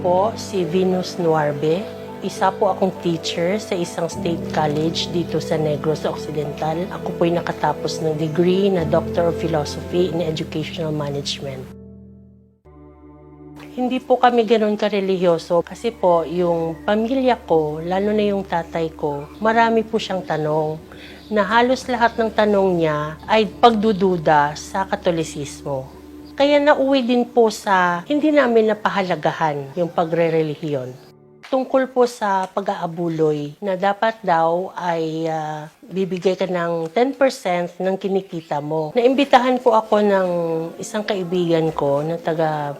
po si Venus Nuarbe. Isa po akong teacher sa isang state college dito sa Negros Occidental. Ako po'y nakatapos ng degree na Doctor of Philosophy in Educational Management. Hindi po kami ganoon karelihiyoso kasi po yung pamilya ko, lalo na yung tatay ko, marami po siyang tanong na halos lahat ng tanong niya ay pagdududa sa Katolisismo. Kaya nauwi din po sa hindi namin napahalagahan yung pagre-relihiyon. Tungkol po sa pag-aabuloy na dapat daw ay bibigay ka ng 10% ng kinikita mo. Naimbitahan po ako ng isang kaibigan ko na taga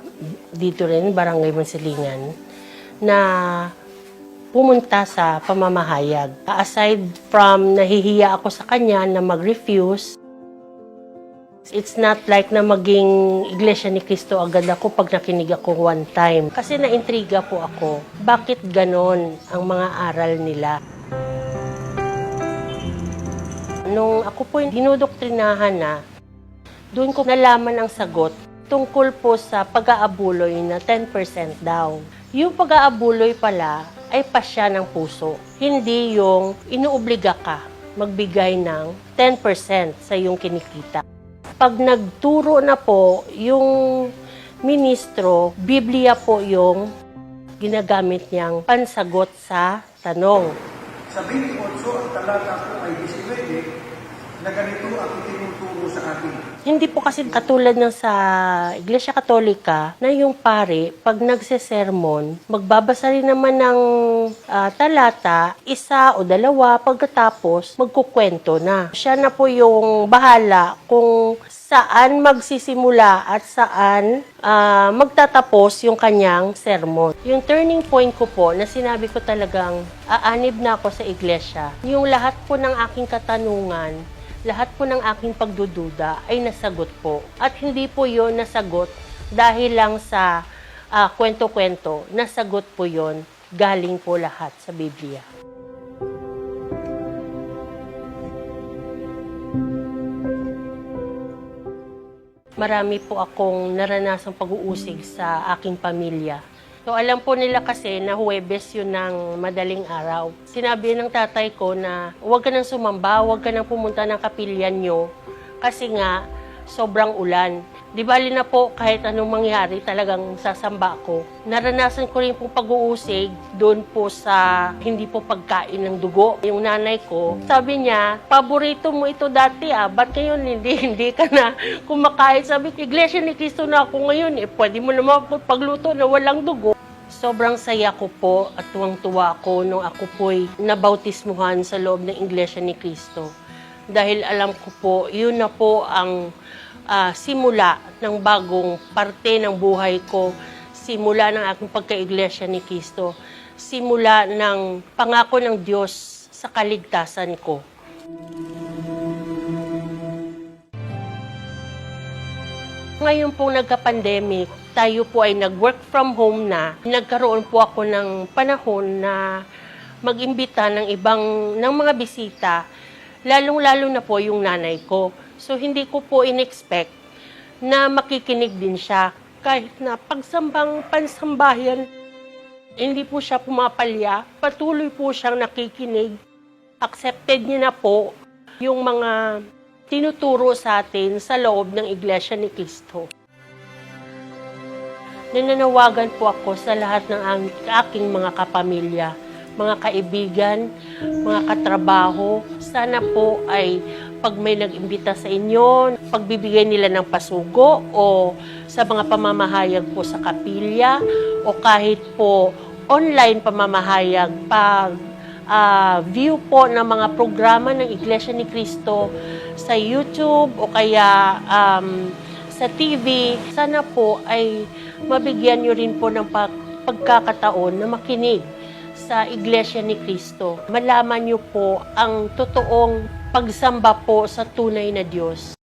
dito rin, Barangay Mansilingan, na pumunta sa pamamahayag. Aside from nahihiya ako sa kanya na mag-refuse, it's not like na maging Iglesia ni Cristo agad ako pag nakinig ako one time. Kasi naintriga po ako. Bakit ganon ang mga aral nila? Nung ako po dinodoktrinahan na, doon ko nalaman ang sagot tungkol po sa pag-aabuloy na 10% daw. Yung pag-aabuloy pala ay pasya ng puso. Hindi yung inuobliga ka magbigay ng 10% sa iyong kinikita. Pag nagturo na po yung ministro, Biblia po yung ginagamit niyang pansagot sa tanong. Sa 28 ang talata po ay 19 na ganito ang itinuturo sa atin. Hindi po kasi katulad ng sa Iglesia Katolika na yung pare, pag nagsesermon, magbabasa rin naman ng talata, isa o dalawa, pagkatapos magkukwento na. Siya na po yung bahala kung saan magsisimula at saan magtatapos yung kanyang sermon. Yung turning point ko po na sinabi ko talagang aanib na ako sa iglesia, yung lahat po ng aking katanungan, lahat po ng aking pagdududa ay nasagot po. At hindi po yon nasagot dahil lang sa kwento-kwento, nasagot po yon galing po lahat sa Biblia. Marami po akong naranasang pag-uusig sa aking pamilya. So alam po nila kasi na Huwebes yun ng madaling araw. Sinabi ng tatay ko na huwag ka nang sumamba, huwag ka nang pumunta ng kapilyan nyo kasi nga sobrang ulan. Di bali na po kahit anong mangyari talagang sasamba ako. Naranasan ko rin pong pag-uusig doon po sa hindi po pagkain ng dugo. Yung nanay ko, sabi niya, paborito mo ito dati ba't ngayon hindi ka na kumakain? Sabi ko, Iglesia ni Cristo na ako ngayon pwede mo naman pagluto na walang dugo. Sobrang saya ko po at tuwang-tuwa ako nung ako po'y nabautismuhan sa loob ng Iglesia ni Cristo. Dahil alam ko po, yun na po ang simula ng bagong parte ng buhay ko, simula ng aking pagka-Iglesia ni Cristo, simula ng pangako ng Diyos sa kaligtasan ko. Ngayon pong nagka-pandemic, tayo po ay nag-work from home na. Nagkaroon po ako ng panahon na mag-imbita ng mga bisita, lalong-lalo na po yung nanay ko. So, hindi ko po in-expect na makikinig din siya. Kahit na pagsambang pansambahan, hindi po siya pumapalya. Patuloy po siyang nakikinig. Accepted niya na po yung mga tinuturo sa atin sa loob ng Iglesia ni Cristo. Nananawagan po ako sa lahat ng aking mga kapamilya, mga kaibigan, mga katrabaho. Sana po ay pag may nag-imbita sa inyo, pagbibigay nila ng pasugo o sa mga pamamahayag po sa kapilya o kahit po online pamamahayag, view po ng mga programa ng Iglesia ni Cristo sa YouTube o kaya sa TV, sana po ay mabigyan nyo rin po ng pagkakataon na makinig sa Iglesia ni Cristo. Malaman nyo po ang totoong pagsamba po sa tunay na Diyos.